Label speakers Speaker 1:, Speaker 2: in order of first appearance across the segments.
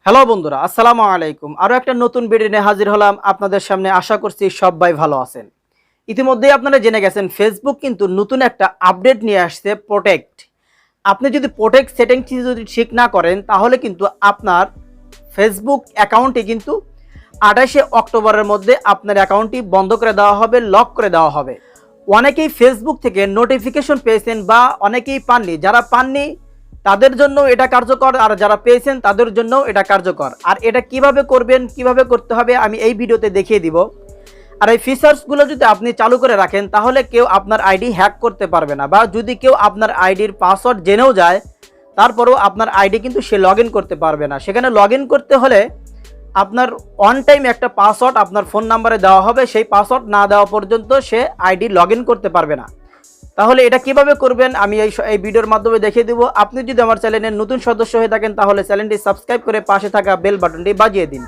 Speaker 1: Hello বন্ধুরা, আসসালামু আলাইকুম। আরও একটা নতুন ভিডিও নিয়ে হাজির হলাম আপনাদের সামনে। আশা করছি সবাই ভালো আছেন। ইতিমধ্যেই আপনারা জেনে গেছেন ফেসবুক কিন্তু নতুন একটা আপডেট নিয়ে আসছে, প্রোটেক্ট। আপনি যদি প্রোটেক্ট সেটিংস যদি ঠিক না করেন তাহলে কিন্তু আপনার ফেসবুক অ্যাকাউন্টটি কিন্তু 28শে অক্টোবরের মধ্যে আপনার অ্যাকাউন্টটি বন্ধ করে দেওয়া হবে, লক করে দেওয়া হবে। অনেকেই ফেসবুক থেকে নোটিফিকেশন পেয়েছেন বা অনেকেই পাননি। যারা পাননি তাদের জন্য এটা কার্যকর, আর যারা পেয়েছেন তাদের জন্য এটা কার্যকর। আর এটা কিভাবে করবেন, কিভাবে করতে হবে আমি এই ভিডিওতে দেখিয়ে দিব। আর এই ফিচার্সগুলো যদি আপনি চালু করে রাখেন তাহলে কেউ আপনার আইডি হ্যাক করতে পারবে না, বা যদি কেউ আপনার আইডির পাসওয়ার্ড জেনেও যায় তারপরেও আপনার আইডি কিন্তু সে লগ ইন করতে পারবে না। সেখানে লগ ইন করতে হলে আপনার ওয়ান টাইম একটা পাসওয়ার্ড আপনার ফোন নাম্বারে দেওয়া হবে। সেই পাসওয়ার্ড না দেওয়া পর্যন্ত সে আইডি লগ ইন করতে পারবে না। তাহলে এটা কিভাবে করবেন আমি এই ভিডিওর মাধ্যমে দেখিয়ে দেব। আপনি যদি আমার চ্যানেলের নতুন সদস্য হয়ে থাকেন তাহলে চ্যানেলটি সাবস্ক্রাইব করে পাশে থাকা বেল বাটনটি বাজিয়ে দিন।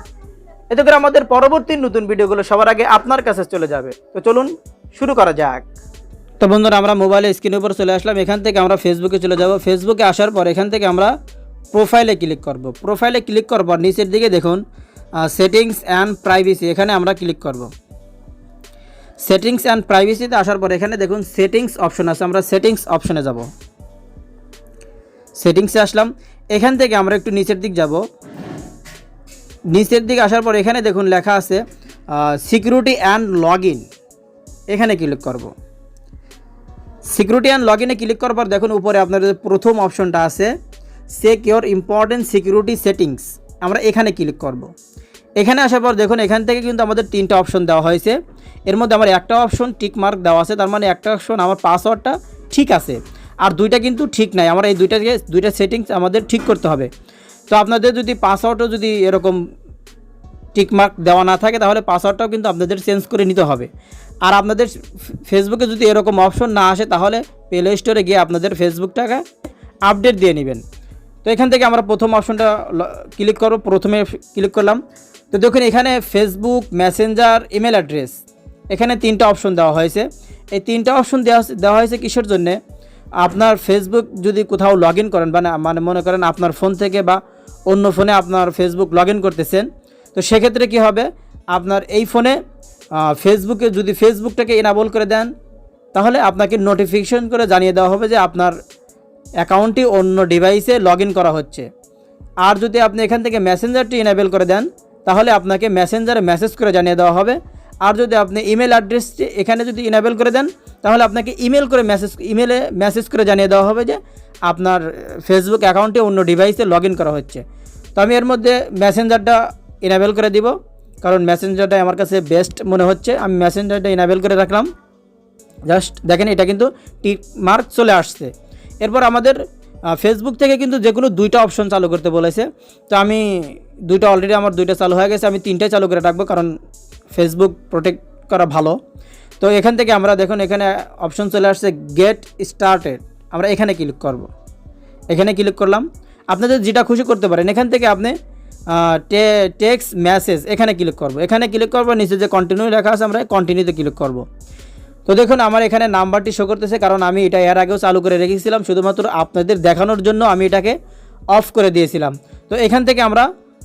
Speaker 1: এতে করে আমাদের পরবর্তী নতুন ভিডিওগুলো সবার আগে আপনার কাছে চলে যাবে। তো চলুন শুরু করা যাক। তো বন্ধুরা, আমরা মোবাইলে স্ক্রিনের উপর চলে আসলাম। এখান থেকে আমরা ফেসবুকে চলে যাব। ফেসবুকে আসার পর এখান থেকে আমরা প্রোফাইলে ক্লিক করব। প্রোফাইলে ক্লিক করার পর নিচের দিকে দেখুন সেটিংস অ্যান্ড প্রাইভেসি, এখানে আমরা ক্লিক করব। সেটিংস অ্যান্ড প্রাইভেসিতে আসার পর এখানে দেখুন সেটিংস অপশন আছে, আমরা সেটিংস অপশনে যাব। সেটিংসে আসলাম। এখান থেকে আমরা একটু নিচের দিক যাব। নিচের দিকে আসার পর এখানে দেখুন লেখা আছে সিকিউরিটি অ্যান্ড লগ ইন, এখানে ক্লিক করব। সিকিউরিটি অ্যান্ড লগ ইনে ক্লিক করার পর দেখুন উপরে আপনাদের প্রথম অপশনটা আছে সিকিউর ইম্পর্টেন্ট সিকিউরিটি সেটিংস, আমরা এখানে ক্লিক করব। এখানে আসার পর দেখুন এখান থেকে কিন্তু আমাদের তিনটা অপশন দেওয়া হয়েছে। এর মধ্যে আমার একটা অপশন টিক মার্ক দেওয়া আছে, তার মানে একটা অপশন আমার পাসওয়ার্ডটা ঠিক আছে, আর দুইটা কিন্তু ঠিক নাই। আমরা এই দুইটা সেটিংস আমাদের ঠিক করতে হবে। তো আপনাদের যদি পাসওয়ার্ডও যদি এরকম টিক মার্ক দেওয়া না থাকে তাহলে পাসওয়ার্ডটাও কিন্তু আপনাদের চেঞ্জ করে নিতে হবে। আর আপনাদের ফেসবুকে যদি এরকম অপশন না আসে তাহলে প্লে স্টোরে গিয়ে আপনাদের ফেসবুকটাকে আপডেট দিয়ে নেবেন। তো এখান থেকে আমরা প্রথম অপশনটা ক্লিক করব। প্রথমে ক্লিক করলাম। তো দেখুন এখানে ফেসবুক, মেসেঞ্জার, ইমেল অ্যাড্রেস, এখানে তিনটা অপশন দেওয়া হয়েছে। এই তিনটা অপশন দেওয়া হয়েছে কিসের জন্যে? আপনার ফেসবুক যদি কোথাও লগ ইন করেন, মানে মনে করেন আপনার ফোন থেকে বা অন্য ফোনে আপনার ফেসবুক লগ ইন করতেছেন, তো সেক্ষেত্রে কি হবে, আপনার এই ফোনে ফেসবুকে যদি ফেসবুকটাকে এনাবল করে দেন তাহলে আপনাকে নোটিফিকেশন করে জানিয়ে দেওয়া হবে যে আপনার অ্যাকাউন্টটি অন্য ডিভাইসে লগ ইন করা হচ্ছে। আর যদি আপনি এখান থেকে মেসেঞ্জারটি এনাবেল করে দেন তাহলে আপনাকে মেসেঞ্জারে মেসেজ করে জানিয়ে দেওয়া হবে। আর যদি আপনি ইমেল অ্যাড্রেসটি এখানে যদি ইনেবল করে দেন তাহলে আপনাকে ইমেলে মেসেজ করে জানিয়ে দেওয়া হবে যে আপনার ফেসবুক অ্যাকাউন্টে অন্য ডিভাইসে লগ ইন করা হচ্ছে। তো আমি এর মধ্যে মেসেঞ্জারটা ইনেবল করে দিব, কারণ মেসেঞ্জারটা আমার কাছে বেস্ট মনে হচ্ছে। আমি মেসেঞ্জারটা ইনেবল করে রাখলাম। জাস্ট দেখেন এটা কিন্তু টিক মার্ক চলে আসছে। এরপর আমাদের ফেসবুক থেকে কিন্তু যে কোনো দুইটা অপশন চালু করতে বলেছে। তো আমি অলরেডি আমার দুইটা চালু হয়ে গেছে, আমি তিনটাই চালু করে রাখবো, কারণ ফেসবুক প্রোটেক্ট করা ভালো। তো এখান থেকে আমরা দেখুন এখানে অপশন চলে আসছে গেট স্টার্টেড, আমরা এখানে ক্লিক করব। এখানে ক্লিক করলাম। আপনাদের যেটা খুশি করতে পারেন। এখান থেকে আপনি টেক্সট মেসেজ এখানে ক্লিক করব। এখানে ক্লিক করব, নিচে যে কন্টিনিউ লেখা আছে আমরা কন্টিনিউতে ক্লিক করব। তো দেখুন আমার এখানে নাম্বারটি শো করতেছে, কারণ আমি এটা এর আগেও চালু করে রেখেছিলাম, শুধুমাত্র আপনাদের দেখানোর জন্য আমি এটাকে অফ করে দিয়েছিলাম। তো এখান থেকে আমরা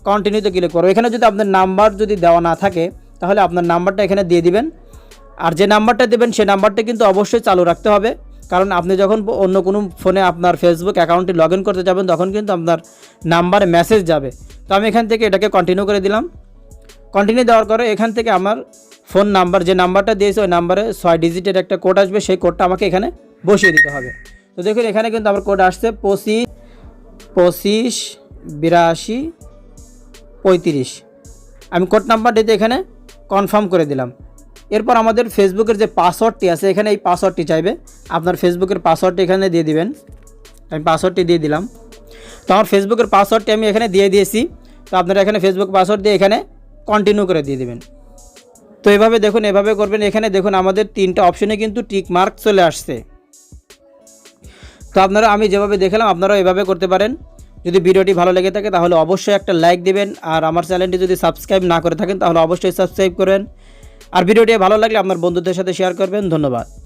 Speaker 1: কন্টিনিউতে ক্লিক করব। এখানে যদি আপনার নাম্বার যদি দেওয়া না থাকে তাহলে আপনার নাম্বারটা এখানে দিয়ে দিবেন। আর যে নাম্বারটা দেবেন সেই নাম্বারটা কিন্তু অবশ্যই চালু রাখতে হবে, কারণ আপনি যখন অন্য কোনো ফোনে আপনার ফেসবুক অ্যাকাউন্টে লগ ইন করতে যাবেন তখন কিন্তু আপনার নাম্বারে মেসেজ যাবে। তো আমি এখান থেকে এটাকে কন্টিনিউ করে দিলাম। কন্টিনিউ দেওয়ার পরে এখান থেকে আমার ফোন নাম্বার যে নাম্বারটা দিয়েছে ওই নাম্বারে 6 ডিজিটের একটা কোড আসবে, সেই কোডটা আমাকে এখানে বসিয়ে দিতে হবে। তো দেখুন এখানে কিন্তু আমার কোড আসছে 25 82 35। আমি কোড নাম্বার দিতে এখানে কনফার্ম করে দিলাম। এরপর আমাদের ফেসবুকের যে পাসওয়ার্ডটি আছে এখানে এই পাসওয়ার্ডটি চাইবে, আপনার ফেসবুকের পাসওয়ার্ডটি এখানে দিয়ে দিবেন। আমি পাসওয়ার্ডটি দিয়ে দিলাম। তো আমার ফেসবুকের পাসওয়ার্ডটি আমি এখানে দিয়ে দিয়েছি। তো আপনারা এখানে ফেসবুক পাসওয়ার্ড দিয়ে এখানে কন্টিনিউ করে দিয়ে দেবেন। তো এভাবে দেখুন, এভাবে করবেন। এখানে দেখুন আমাদের তিনটা অপশনে কিন্তু টিক মার্ক চলে আসছে। তো আপনারা আমি যেভাবে দেখালাম আপনারাও এভাবে করতে পারেন। যদি ভিডিওটি ভালো লেগে থাকে তাহলে অবশ্যই একটা লাইক দিবেন, আর আমার চ্যানেলটি যদি সাবস্ক্রাইব না করে থাকেন তাহলে অবশ্যই সাবস্ক্রাইব করেন। আর ভিডিওটি ভালো লাগলে আপনার বন্ধুদের সাথে শেয়ার করবেন। ধন্যবাদ।